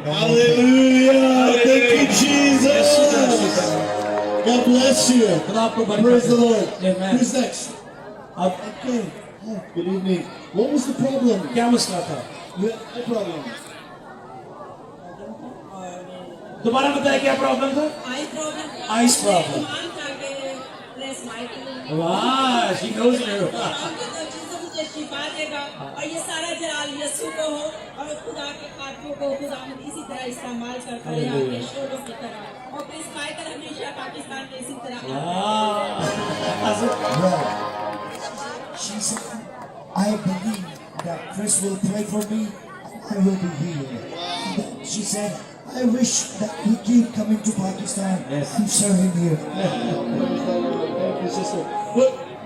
Hallelujah. Thank you, Jesus. God bless you. Praise the Lord. Amen. Who's next? Okay. Oh, good evening. What was the problem? क्या मसला था? You had eye problem. दोबारा बताया क्या problem था? Eyes problem. वाह, she knows you. शिफा देगा और ये सारा जलाल यीशु को हो और खुदा के खातों को खुदा इसी तरह इस्तेमाल करता है यहाँ के शोरों की तरह और प्लीज पाकर हमेशा पाकिस्तान में इसी तरह She said, I believe that Chris will pray for me and I will be healed. She said, I wish that we keep coming to Pakistan and serving here. Thank you, sister.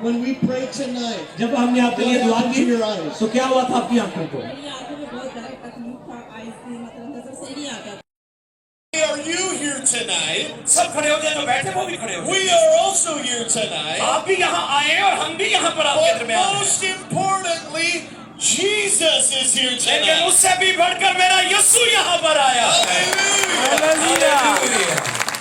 When we pray tonight, जब हमने आपके लिए दुआ की your eyes? तो क्या हुआ था आपकी आंखों को? मेरी आंखों में बहुत दर्द तकलीफ था आइस की मतलब नजर से नहीं आता Are you here tonight? सब खड़े हो जाए जो बैठे वो भी खड़े हो We are also here tonight. आप भी यहाँ आए और हम भी यहाँ पर आपके But दरमियान हैं। most importantly, Jesus is here लेकिन tonight. उससे भी बढ़कर मेरा यीशु यहाँ पर आया। Hallelujah.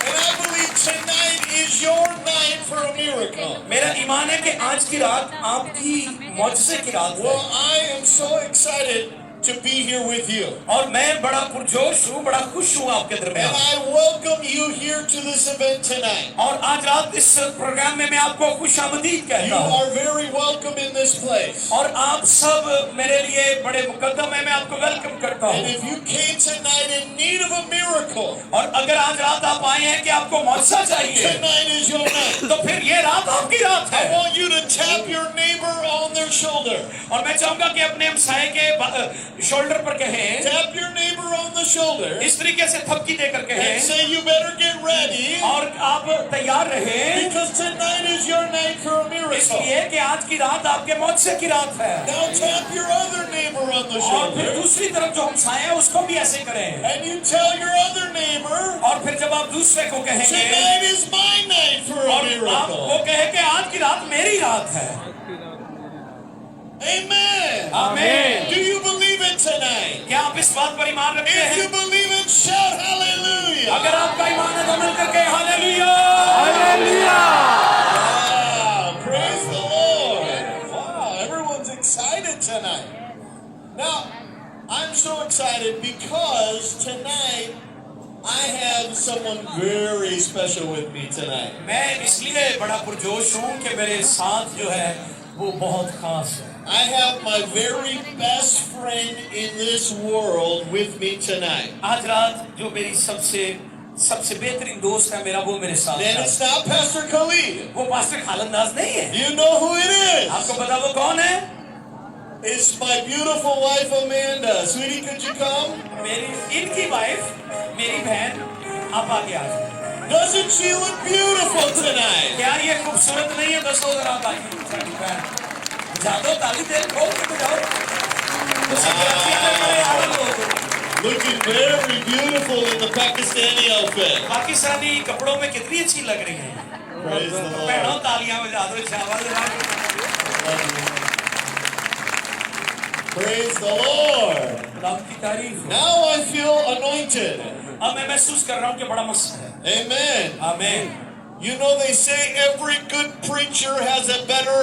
And I believe tonight is your night for a miracle. मेरा ईमान है कि आज की रात आपकी मौजज़े की रात है। Well, I am so excited to be here with you. और मैं बड़ा पुरजोश हूँ, बड़ा खुश हूँ आपके And दरमियान। I welcome you here to this event tonight. और आज रात इस प्रोग्राम में मैं आपको खुशामदीद You कहता हूँ। are very welcome in this place. और आप सब मेरे लिए बड़े मुकद्दम है, मैं आपको वेलकम करता And हूँ। if you came tonight in need of a miracle, और अगर आज रात आप आए हैं कि आपको मौजज़ा चाहिए, tonight is your night. तो फिर ये रात आपकी रात I है। want you to tap your neighbor on their shoulder. और मैं चाहूँगा कि अपने हमसाये के शोल्डर पर कहें, Tap your neighbor on the shoulder इस तरीके से थपकी देकर and कहें, say you better get ready और आप तैयार रहें, because tonight is your night for a miracle. इसलिए कि आज की रात आपके मौजज़े की रात है। Now tap your other neighbor on the और फिर shoulder दूसरी तरफ जो हमसाये हैं उसको भी ऐसे करें। and you tell your other neighbor और फिर जब आप दूसरे को कहेंगे tonight is my night for a और आप वो miracle. कहे कि आज की रात मेरी रात है। Amen. आमीन। Do you believe it tonight? क्या आप इस बात पर ईमान रखते If you हैं? believe it, shout hallelujah. अगर आपका ईमान है तो मिलकर के hallelujah, hallelujah. Wow, praise the Lord. Wow, everyone's excited tonight. Now, I'm so excited because tonight I have someone very special with me tonight. मैं इसलिए बड़ा पुरजोश हूँ कि मेरे साथ जो है वो बहुत खास है। I have my very best friend in this world with me tonight. आज रात जो मेरी सबसे बेहतरीन दोस्त है मेरा, वो मेरे साथ And है। it's not Pastor Khalid. वो पास्टर खालंदाज नहीं है। You know who it is. आपको पता वो कौन है? It's my beautiful wife Amanda. Sweetie, could you come? इनकी वाइफ, मेरी बहन, आप आगे आ जाओ। Doesn't she look beautiful tonight? क्या ये खूबसूरत नहीं है दोस्तों? जरा आप आइए, साडी बहन। बजा दो ताली, दे खोल के बजाओ। तुसी कराची वाले बड़े आनंद हो। Looking very beautiful in the Pakistani outfit. Pakistani कपड़ों में कितनी अच्छी लग रही है। Praise the Lord. बहनों तालियां बजा दो, शाबाश। Praise the Lord. खुदा की तारीफ हो। Now I feel anointed. अब मैं महसूस कर रहा हूँ कि बड़ा मस्त है। Amen. आमीन। You know they say every good preacher has a better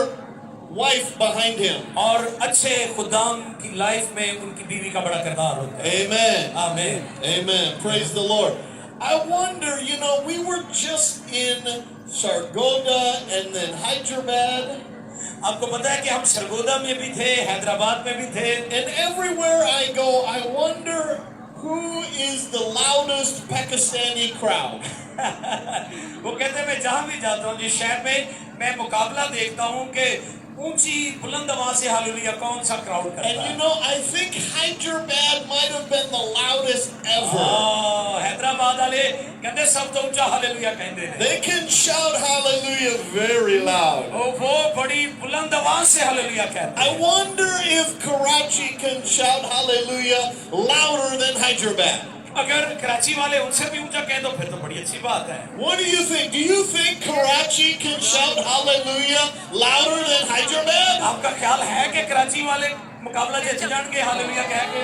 wife behind him. और अच्छे खुदाम की लाइफ में उनकी बीवी का बड़ा किरदार होता है। Amen. आमीन। Amen. Praise the Lord. I wonder, we were just in Sargodha and then Hyderabad. आपको पता है कि हम सरगोदा में भी थे, हैदराबाद में भी थे। And everywhere I go, I wonder who is the loudest Pakistani crowd. वो कहते हैं मैं जहाँ भी जाता हूँ जिस शहर में मैं मुकाबला देखता हूँ कि ऊंची बुलंद आवाज से हालेलुया कौन सा क्राउड करता And है। I think Hyderabad might have been the loudest ever. Hyderabad वाले कहते सबसे ऊंचा हालेलुया कहते हैं। They can shout hallelujah very loud. वो बड़ी बुलंद आवाज से हालेलुया कहते हैं। I wonder if Karachi can shout hallelujah louder than Hyderabad. अगर कराची वाले उनसे भी ऊंचा कहें तो फिर तो बड़ी अच्छी बात है। What do you think? Do you think Karachi can shout hallelujah louder than Hyderabad? आपका ख्याल है कि कराची वाले मुकाबला जज जान के हालेलुया कह के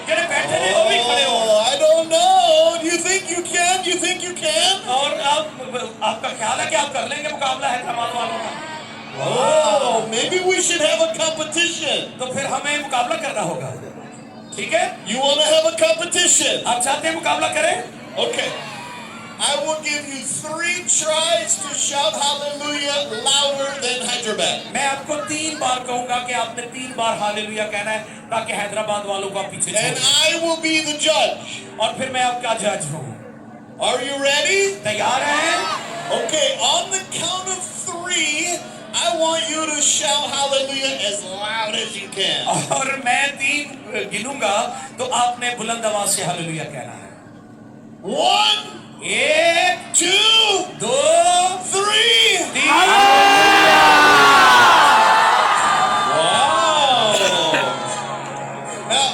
जेड़े बैठे ने वो भी खड़े हो? I can? और अब आपका ख्याल है कि आप कर लेंगे मुकाबला हैदराबाद वालों का? Oh, maybe we should have a competition. तो फिर हमें मुकाबला करना होगा, ठीक है? You want to have a competition? आप चाहते हैं मुकाबला करें? Okay. I will give you 3 tries to shout hallelujah louder than Hyderabad. मैं आपको 3 बार कहूंगा कि आपने 3 बार हालेलुया कहना है ताकि हैदराबाद वालों को आप पीछे And छोड़ I will be the judge. और फिर मैं आपका जज हूँ। Are you ready? तैयार हैं? Okay, on the count of 3, I want you to shout hallelujah as loud as you can. और मैं 3 गिनूंगा तो आपने बुलंद आवाज से हालेलुया कहना है। 1, 1, 2, 2, 3. 3। Wow. Now,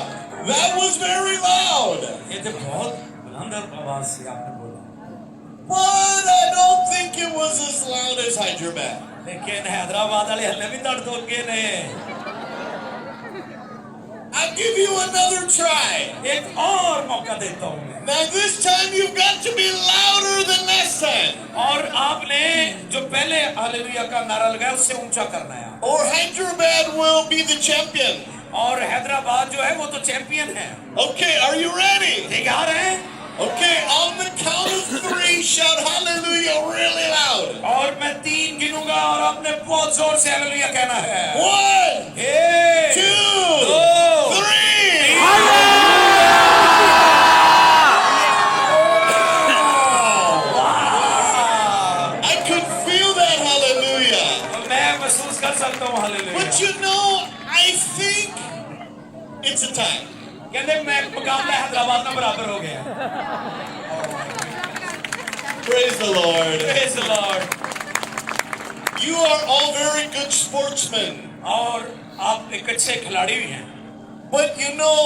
that was very loud. ये तो बहुत बुलंद आवाज से आपने बोला, But I don't think it was as loud as Hyderabad. लेकिन हैदराबाद वाले हल्ले भी तड़ तोड़ के ने। I'll give you another try. एक और मौका देता हूँ मैं। Now this time you've got to be louder than last time. और आपने जो पहले हालेलुया का नारा लगाया उससे ऊंचा करना है, Or Hyderabad will be the champion. और हैदराबाद जो है वो तो चैंपियन है। Okay, are you ready? तैयार हैं? Okay, on the count of 3, shout hallelujah really loud. और मैं 3 गिनूंगा और आपने बहुत जोर से हालेलुया कहना है। 1, 1, 2, 3. I could feel that hallelujah. मैं महसूस कर सकता हूँ hallelujah. But you know, I think it's a tie. कहते मैं मुकाबला हैदराबाद में बराबर हो गया। Praise the Lord. Praise the Lord। You are all very good sportsmen. और आप एक अच्छे खिलाड़ी भी हैं। But you know,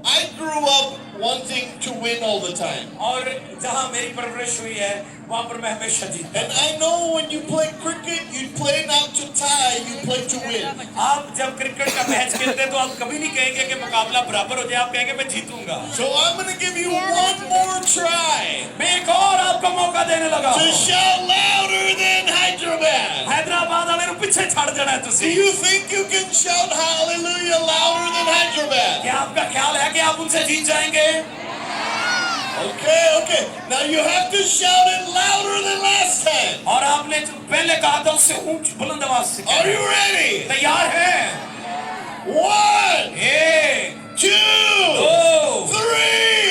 I grew up wanting to win all the time. और जहाँ मेरी परवरिश हुई है वहाँ पर मैं हमेशा जीता। And I know when you play cricket, you play not to tie, you play to win. आप जब क्रिकेट का मैच खेलते हैं तो आप कभी नहीं कहेंगे कि मुकाबला बराबर हो जाए, आप कहेंगे मैं जीतूंगा। So I'm going to give you one more try मैं एक और आपको मौका देने लगा to shout louder than Hyderabad. Hyderabad वाले को पीछे छाड़ देना है Do तुसी। you think you can shout hallelujah louder than Hyderabad? क्या आपका ख्याल है कि आप उनसे जीत जाएंगे? Okay. Now you have to shout it louder than last time. और आपने जो पहले कहा था उससे ऊंच बुलंद आवाज से Are you ready? तैयार हैं? 1, 1, 2, 2, 3.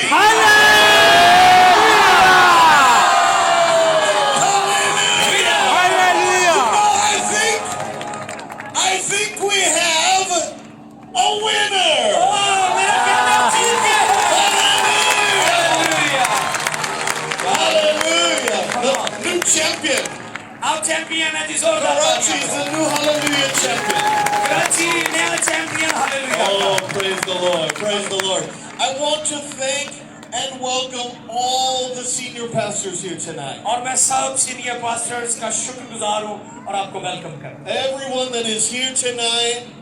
I think we have a winner. मेरा ख्याल है आप जीत गए। Hallelujah. The new champion. आप चैंपियन हैं जी, जोरदार Karachi is तालियां। the new hallelujah champion. Karachi नया champion hallelujah. Oh, praise the Lord. Praise the Lord. I want to thank and welcome all the senior pastors here tonight. और मैं सब senior pastors का शुक्रगुजार हूँ और आपको वेलकम करता Everyone that is here tonight, हूँ।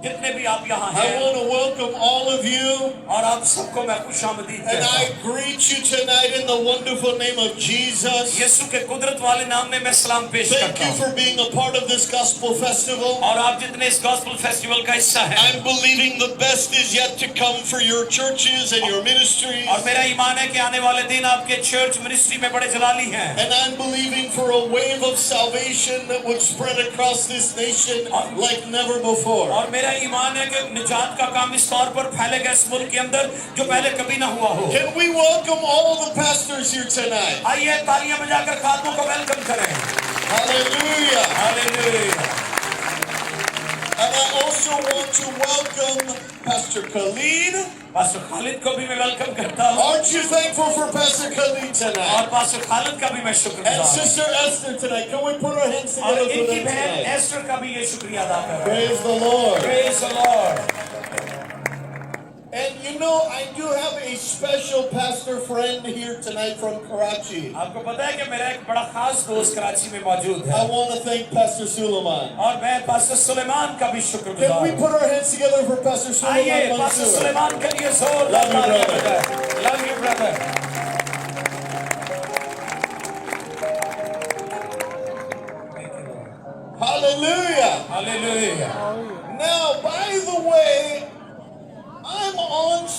जितने भी आप यहाँ I हैं want to welcome all of you. और आप सबको मैं खुशामदीद And कहता I हूँ। greet you tonight in the wonderful name of Jesus. यीशु के कुदरत वाले नाम में मैं सलाम पेश Thank करता you हूँ। for being a part of this gospel festival. और आप जितने इस गॉस्पेल फेस्टिवल का हिस्सा हैं I'm believing the best is yet to come for your churches and your ministries. और मेरा ईमान है कि आने वाले दिन आपके चर्च मिनिस्ट्री में बड़े जलाली हैं And I'm believing for a wave of salvation that would spread across this nation like never before. और मेरा ईमान है कि निजात का काम इस तौर पर फैलेगा इस मुल्क के अंदर जो पहले कभी ना हुआ हो। Can we welcome all the pastors here tonight? आइए तालियां बजाकर खातों को वेलकम करें। Hallelujah. Hallelujah. And I also want to welcome Pastor Khalid. Pastor Khalid को भी मैं वेलकम करता हूँ Aren't you thankful for Pastor Khalid tonight? और पास्टर खालिद का भी मैं And शुक्रगुजार हूँ Sister Esther tonight. Can we put our hands और together for इनकी them बहन tonight? एस्टर का भी ये शुक्रिया अदा कर रहे हैं। Praise the Lord. Praise the Lord। And you know, I do have a special pastor friend here tonight from Karachi. आपको पता है कि मेरा एक बड़ा खास दोस्त कराची में मौजूद I है want to thank Pastor Suleiman. और मैं पास्टर सुलेमान का भी Can शुक्रगुजार we हूँ। put our hands together for Pastor आइए Suleiman पास्टर Mansour? सुलेमान के लिए जोरदार Love you, तालियां brother. बजाएं। Love you, brother।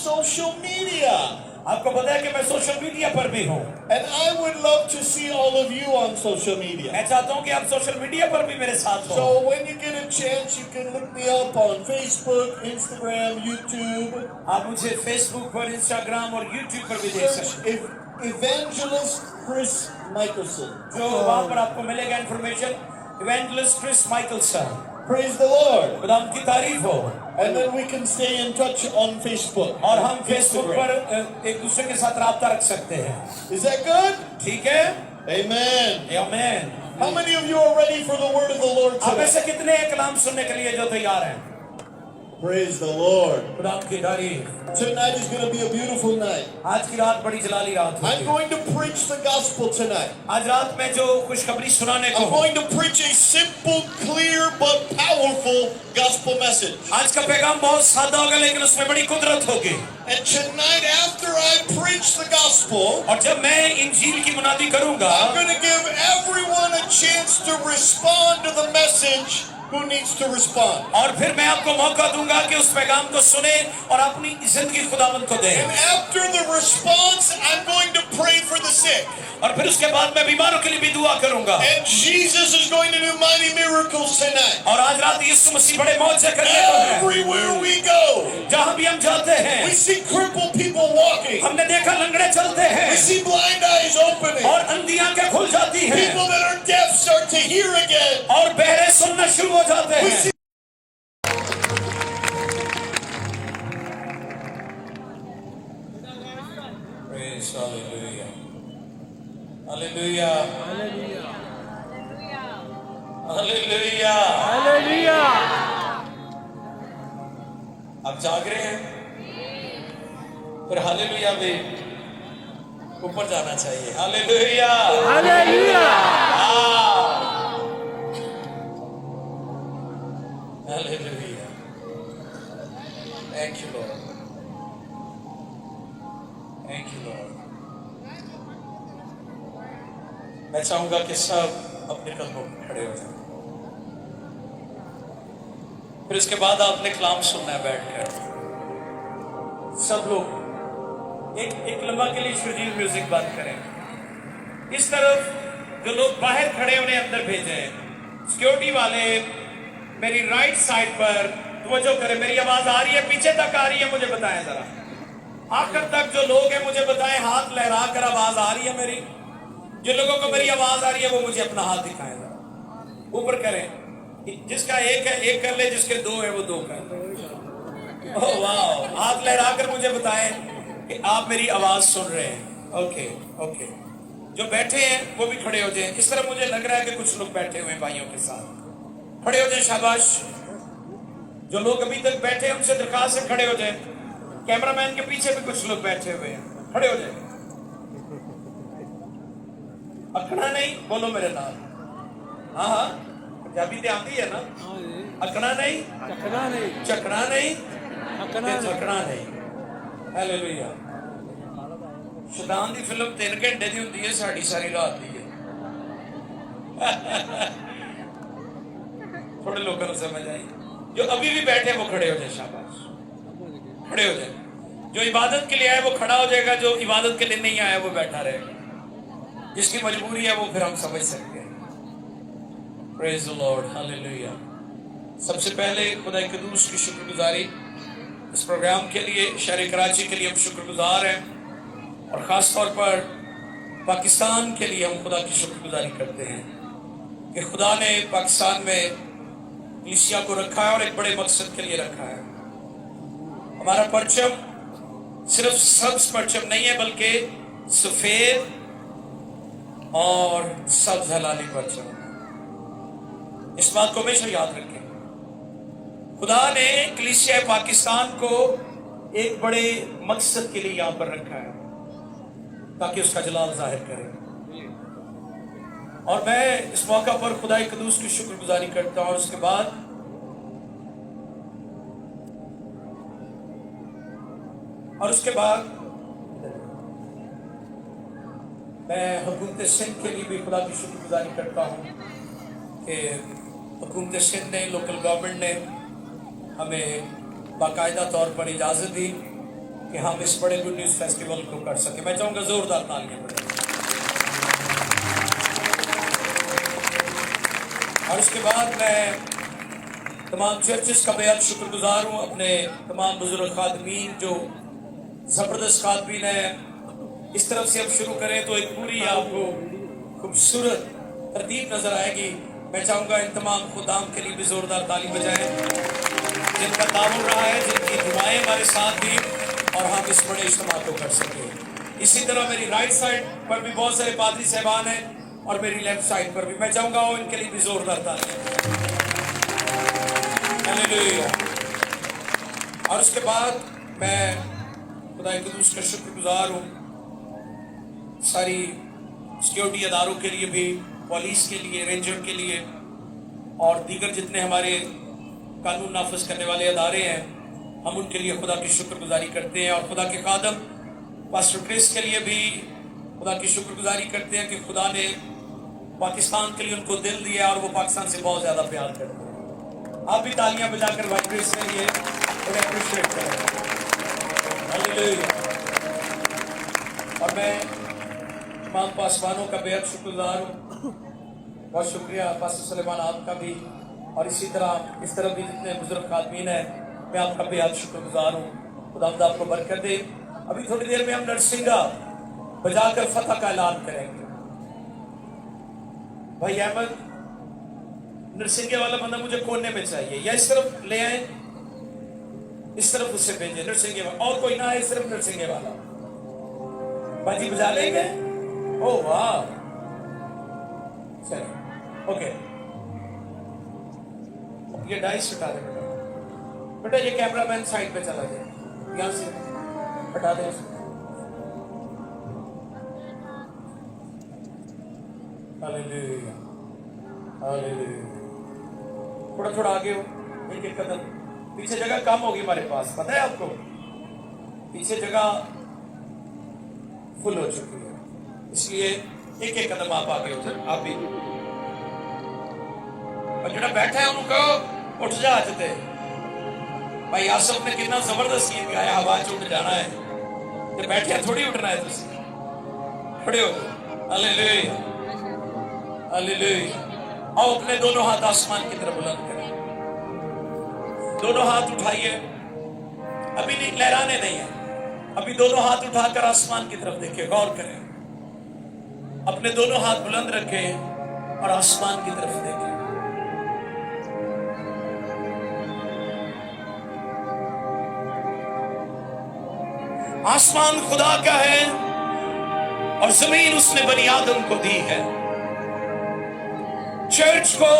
social media. आपको पता है कि मैं सोशल मीडिया पर भी हूँ। And I would love to see all of you on social media. मैं चाहता हूँ कि आप सोशल मीडिया पर भी मेरे साथ हो। So when you get a chance, you can look me up on Facebook, Instagram, YouTube. आप मुझे फेसबुक पर, इंस्टाग्राम और यूट्यूब पर भी देख सकते Search Evangelist Chris Michelson. हैं। जो वहाँ पर आपको मिलेगा information, evangelist Chris Michaelson. Praise the Lord. खुदा की तारीफ हो। And then we can stay in touch on Facebook. और हम फेसबुक Instagram. पर एक दूसरे के साथ राब्ता रख सकते हैं। Is that good? ठीक है? Amen. आमीन। How many of you are ready for the word of the Lord आप में today? से कितने हैं कलाम सुनने के लिए जो तैयार हैं? Praise the Lord. खुदा की तारीफ। Tonight is going to be a beautiful night. आज की रात बड़ी जलाली रात I'm होगी। going to preach the gospel tonight. आज रात में जो खुशखबरी सुनाने को I'm going to preach a simple, clear, but powerful gospel message. आज का पैगाम बहुत सादा होगा लेकिन उसमें बड़ी कुदरत होगी। And tonight, after I preach the gospel, और जब मैं इंजील की मुनादी करूंगा, I'm going to give everyone a chance to respond to the message who needs to respond. और फिर मैं आपको मौका दूंगा कि उस पैगाम को सुने और अपनी जिंदगी खुदावंद को दें। And after the response, I'm going to pray for the sick. और फिर उसके बाद मैं बीमारों के लिए भी दुआ करूंगा। And Jesus is going to do mighty miracles tonight. और आज रात यीशु मसीह बड़े मौजे करने को है। Everywhere we go, जहां भी हम जाते हैं, we see crippled people walking. हमने देखा लंगड़े चलते हैं We see blind eyes opening. और अंधी आंखें खुल जाती हैं People that are deaf start to hear again. और बहरे सुनना शुरू हो जाते We हैं। see Praise hallelujah. Hallelujah. Hallelujah. आप जाग रहे हैं? फिर हालेलुया में ऊपर जाना चाहिए। Hallelujah. Hallelujah. Thank you, Lord. Thank you, Lord. मैं चाहूंगा कि सब अपने कदमों पर खड़े हो जाएं। फिर इसके बाद आपने कलाम सुनना है बैठकर। सब लोग एक लम्हा के लिए शुजील म्यूजिक बंद करें। इस तरफ जो लोग बाहर खड़े उन्हें अंदर भेजें। सिक्योरिटी वाले मेरी राइट साइड पर तवज्जो करें। मेरी आवाज आ रही है, पीछे तक आ रही है, मुझे बताएं जरा। आखिर तक जो लोग हैं मुझे बताएं, हाथ लहरा कर आवाज आ रही है मेरी। जिन लोगों को मेरी आवाज आ रही है वो मुझे अपना हाथ दिखाएं जरा। ऊपर करें। जिसका एक है एक कर ले, जिसके दो है वो दो कर ले। ओह वाह, हाथ लहरा कर मुझे बताएं कि आप मेरी आवाज सुन रहे हैं। Okay okay. जो बैठे हैं वो भी खड़े हो जाएं। इस तरह मुझे लग रहा है कि कुछ लोग बैठे हुए हैं भाइयों के साथ। खड़े हो जाएं, शाबाश। जो लोग अभी तक बैठे हैं उनसे दरखास्त है खड़े हो जाएं। कैमरामैन के पीछे भी कुछ लोग बैठे हुए हैं, खड़े हो जाएं। अखना नहीं, बोलो मेरे नाम। हाँ हाँ, पंजाबी तो आती है ना। अखना नहीं, चखना नहीं, झकना नहीं। हालेलुया। शैतान दी फिल्म 3 घंटे दी होती है, साड़ी सारी रात दी है। थोड़े लोगों को समझ आई। जो अभी भी बैठे वो खड़े हो जाए, शाबाश, खड़े हो जाए। जो इबादत के लिए आया वो खड़ा हो जाएगा, जो इबादत के लिए नहीं आया वो बैठा रहेगा। जिसकी मजबूरी है वो फिर हम समझ सकते हैं। Praise the Lord, hallelujah. सबसे पहले खुदा कदूस की शुक्रगुजारी इस प्रोग्राम के लिए, शहर कराची के लिए हम शुक्रगुजार हैं और ख़ास तौर पर पाकिस्तान के लिए हम खुदा की शुक्रगुजारी करते हैं कि खुदा ने पाकिस्तान में कलीसिया को रखा है और एक बड़े मकसद के लिए रखा है। हमारा परचम सिर्फ सब्ज परचम नहीं है बल्कि सफेद और सब्ज हलाली परचम। इस बात को हमेशा याद रखें। खुदा ने कलीसिया पाकिस्तान को एक बड़े मकसद के लिए यहाँ पर रखा है ताकि उसका जलाल जाहिर करे। और मैं इस मौका पर खुदा कदूस की शुक्रगुजारी करता हूँ। और उसके बाद मैं हुकूमत सिंध के लिए भी खुदा की शुक्रगुजारी करता हूँ कि हुकूमत सिंध ने, लोकल गवर्नमेंट ने हमें बाकायदा तौर पर इजाज़त दी कि हम इस बड़े गुड न्यूज फेस्टिवल को कर सके। मैं चाहूंगा जोरदार तालियां बजाएं। और उसके बाद मैं तमाम चर्चेस का बेहद शुक्रगुजार हूँ, अपने तमाम बुजुर्ग खादमीन जो जबरदस्त खादमीन है। इस तरफ से अब शुरू करें तो एक पूरी आपको खूबसूरत तरतीब नजर आएगी। मैं चाहूंगा इन तमाम खुदाम के लिए भी जोरदार ताली बजाएं जिनका ताउन रहा है, जिनकी दुआएं हमारे साथ थी और हम इस बड़े इज्तिमा को कर सके। इसी तरह मेरी राइट साइड पर भी बहुत सारे पादरी साहबान हैं और मेरी लेफ्ट साइड पर भी। मैं चाहूंगा इनके लिए भी जोरदार तालियां। हालेलुया। और उसके बाद मैं खुदा के दूसरे का शुक्रगुजार हूँ सारी सिक्योरिटी अदारों के लिए भी, पुलिस के लिए, रेंजर के लिए और दीगर जितने हमारे कानून नाफिज करने वाले अदारे हैं, हम उनके लिए खुदा की शुक्रगुजारी करते हैं। और खुदा के खादम पास्टर क्रिस के लिए भी खुदा की शुक्रगुजारी करते हैं कि खुदा ने पाकिस्तान के लिए उनको दिल दिया और वो पाकिस्तान से बहुत ज़्यादा प्यार करते हैं। आप भी तालियां बजाकर भाई क्रिस के लिए उन्हें अप्रिशिएट करें। हालेलुया। और मैं तमाम पासवानों का बेहद शुक्रगुजार हूँ। बहुत शुक्रिया पास्टर सुलेमान आपका भी, और इसी तरह इस तरफ भी जितने बुजुर्ग खादमीन हैं, मैं आपका बेहद शुक्रगुजार हूँ। खुदा आपको बरकत दे। अभी थोड़ी देर में हम नरसिंगा बजाकर फतह का ऐलान करेंगे। भाई अहमद, नरसिंगे वाला बंदा मुझे कोने में चाहिए, या इस तरफ ले आए, इस तरफ उसे भेजे नरसिंगे वाला। और कोई ना आए, सिर्फ नरसिंगे वाला। बाजी बजा लेंगे। ओ वाह, चलो ओके। ये डाइस हटा दे बेटा। बेटा ये कैमरामैन साइड पे चला जाए, यहाँ से हटा दे उसको। Hallelujah, hallelujah. थोड़ा थोड़ा आगे हो, एक एक कदम। पीछे जगह कम होगी हमारे पास, पता है आपको, पीछे जगह फुल हो चुकी है, इसलिए एक एक कदम आप आगे हो जाए। आप भी और जो बैठे हैं उनको उठ जा आते। भाई आसफ ने कितना जबरदस्त गीत गाया, हवा च उठ जाना है। तो बैठे थोड़ी उठना है, तुम खड़े हो। Hallelujah, hallelujah. आओ अपने दोनों हाथ आसमान की तरफ बुलंद करें। दोनों हाथ उठाइए, अभी नहीं, लहराने नहीं है, अभी दोनों हाथ उठाकर आसमान की तरफ देखिए, गौर करें। अपने दोनों हाथ बुलंद रखें और आसमान की तरफ देखें। आसमान खुदा का है और जमीन उसने बनी आदम को दी है। चर्च को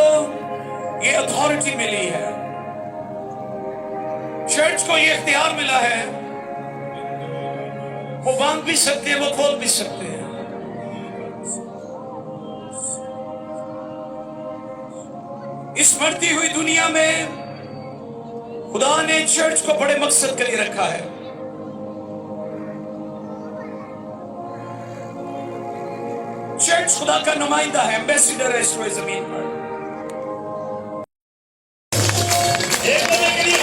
ये अथॉरिटी मिली है, चर्च को ये इख्तियार मिला है, वो बांध भी सकते हैं, वो खोल भी सकते हैं। इस बढ़ती हुई दुनिया में खुदा ने चर्च को बड़े मकसद के लिए रखा है। चर्च खुदा का नुमाइंदा है, एम्बेसडर है इस जमीन पर। एक बंदे के लिए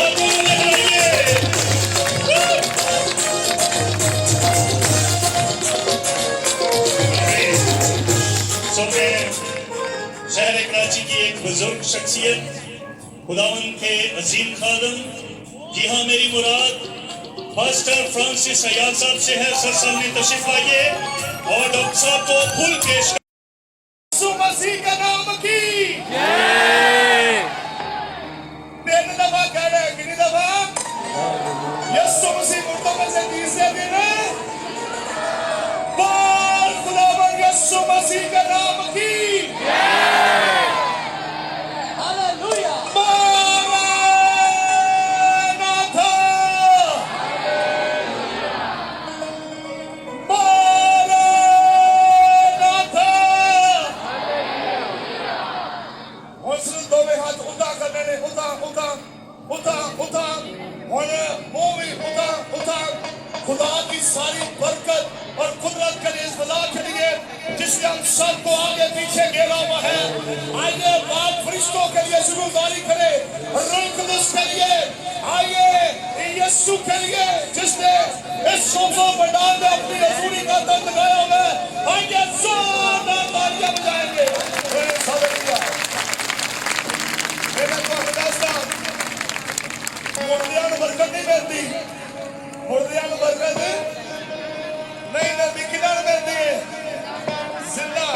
शहर कराची की एक बुजुर्ग शख्सियत, खुदावन के अजीम खादम, जी हाँ मेरी मुराद पास्टर फ्रांसिस हयात साहब से है। सर सामने तशरीफ लाइए और डॉक्टर साहब को फुल पेश। यीशु मसीह का नाम की तीन दफा कह रहे, कितनी दफा? यीशु मसीह मुर्दों में से तीसरे दिन बोल खुदावन यीशु मसीह का नाम की। हालेलुया। मारानाथा, मारानाथा। और सिर्फ दो में हाथ उठा कर मैंने उठा उठा उठा उठा और वो भी उठा उठा। खुदा की सारी बरकत और कुदरत के लिए, इस खुदा के लिए जिसने हम सबको आगे पीछे घेरा हुआ है। आइए बाप फरिश्तों के लिए शुक्रगुजारी करें, रूह कुदस के लिए आइए यीशु के लिए जिसने इस शोभा पंडाल में अपनी हजूरी का दर्द लगाया हुआ है, आइए जोरदार तालियां बजाएंगे। हालेलुया। मैं तो बताता मुर्दियां को बरकत नहीं मिलती, मुर्दियां को बरकत नहीं मिलती, किधर मिलती है? जिंदा।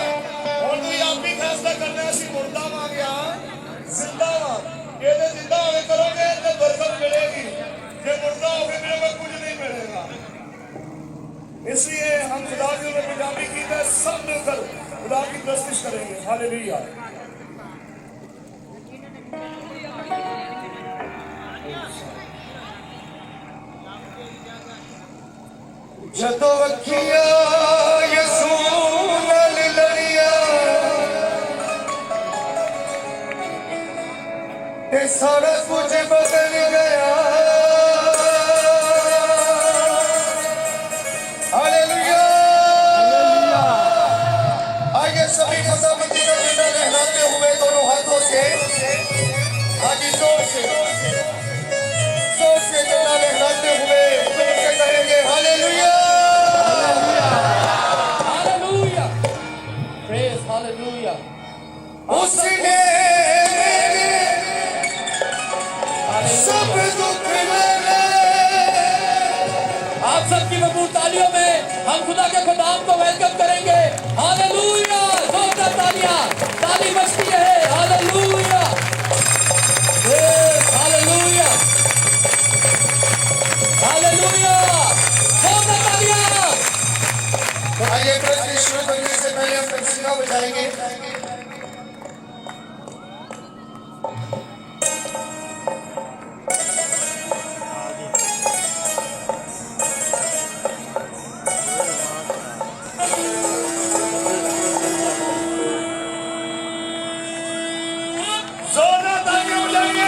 और तो आप भी फैसला करना है, सी मुर्दा आ गया जिंदा वा, ये जिंदा होवे करोगे तो बरकत मिलेगी, ये मुर्दा होवे मिलेगा कुछ नहीं मिलेगा। इसलिए हम खुदा की गुलामी की है, सब मिलकर खुदा की प्रस्तुति करेंगे। हालेलुया। जदों अखियां यसू नाल लड़िया, ये सारा कुछ बदल गया। हालेलुया। आइए सभी खुदावंदी का झंडा लहराते हुए दोनों हाथों से, आगे जोर से झंडा लहराते हुए जोर से कहेंगे हालेलुया। Hallelujah. Praise hallelujah. उसने सब दुख मेरे। आप सबकी मजबूत तालियों में हम खुदा के खुदाम को वेलकम करेंगे। हालेलुया। जोरदार तालियां, ताली बजती रहे। हालेलुया। Praise hallelujah. हालेलुया। जोरदार तालियां। तो आइए प्रस्तुति शुरू करने से पहले हम तमसीना बजाएंगे। जोरदार तालियां बजाएंगे।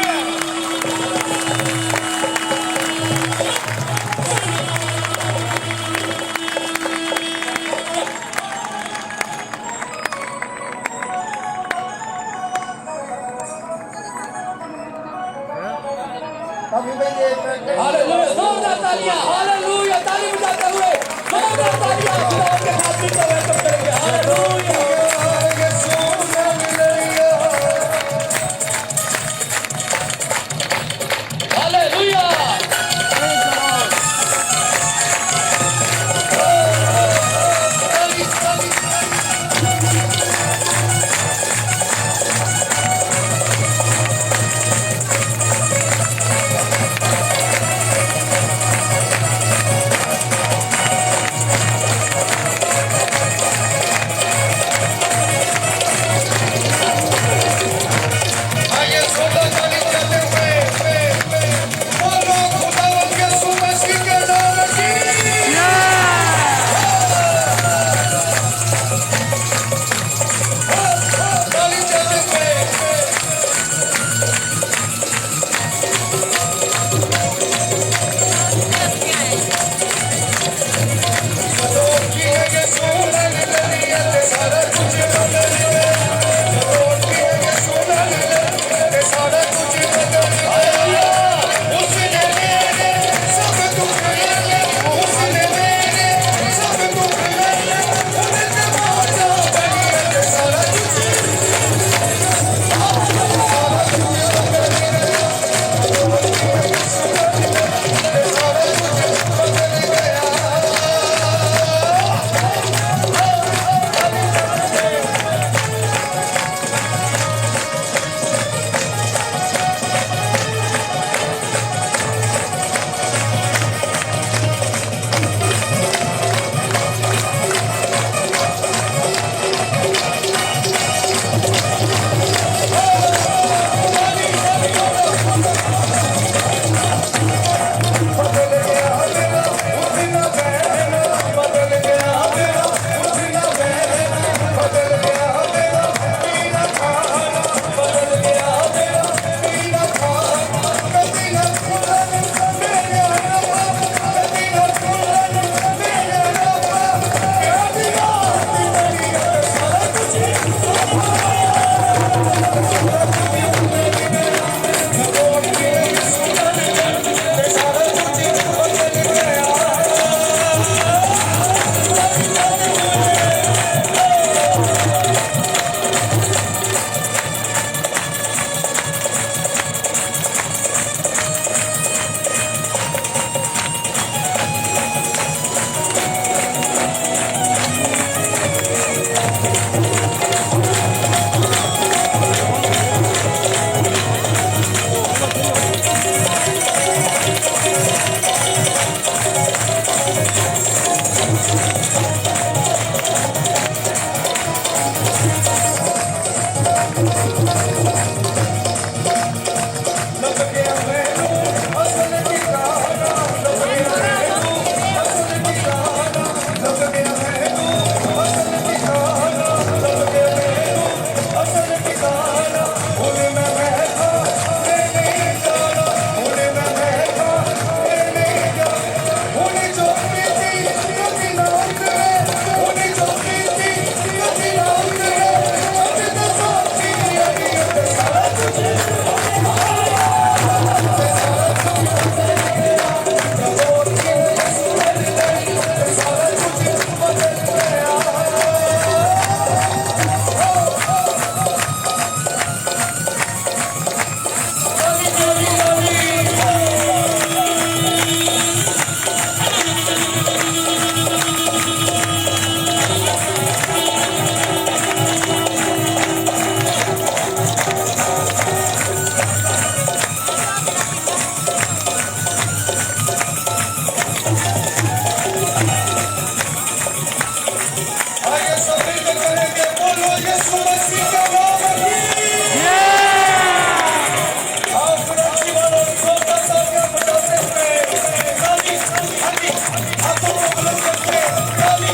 यीशु मसीह के नाम में आप रक्षी वालों को तालियां बजाते हुए ताली ताली हाथों को बुलंद करके ताली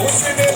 उसने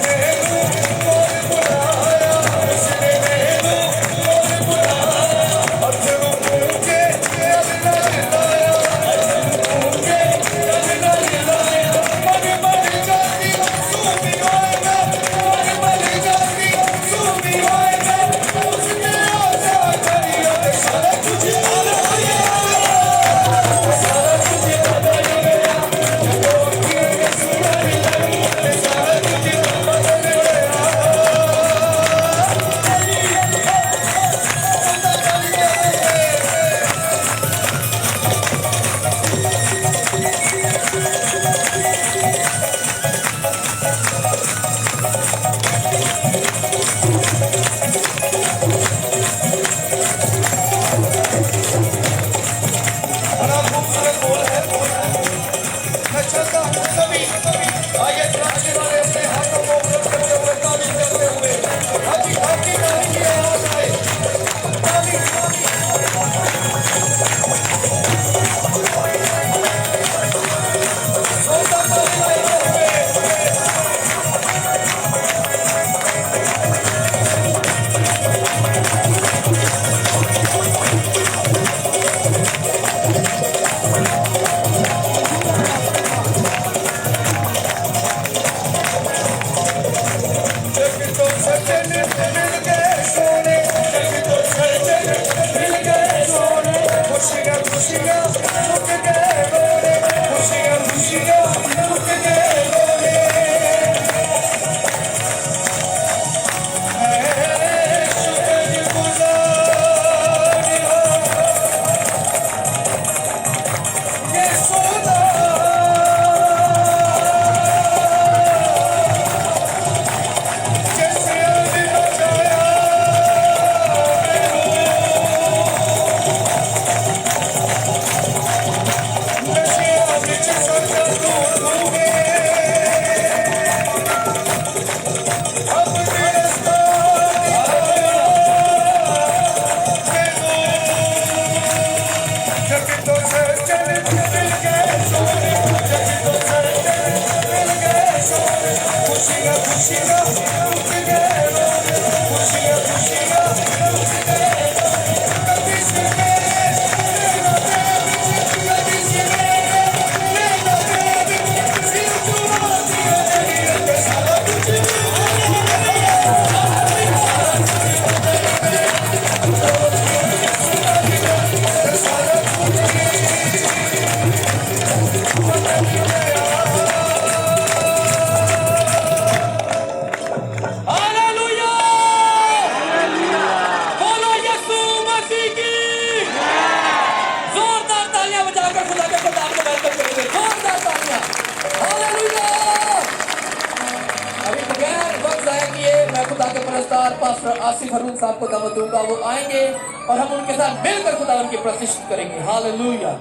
पास्टर आसिफ हरून साहब को दावत दूंगा, वो आएंगे और हम उनके साथ मिलकर खुदावन की प्रतिष्ठा करेंगे। Hallelujah,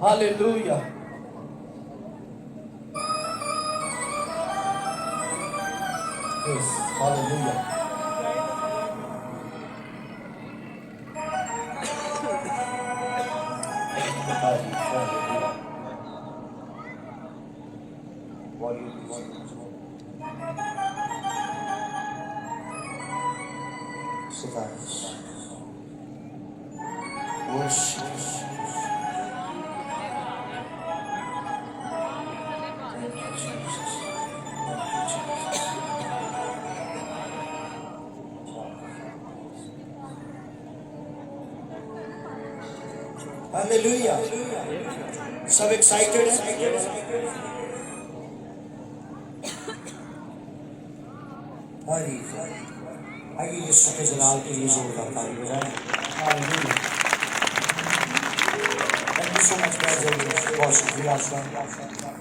hallelujah. Yes, hallelujah. Hallelujah. सब excited हैं? आइए यीशु के जलाल के लिए जोरदार ताली बजाएं। Hallelujah. Thank you so much, बहुत शुक्रिया आपका।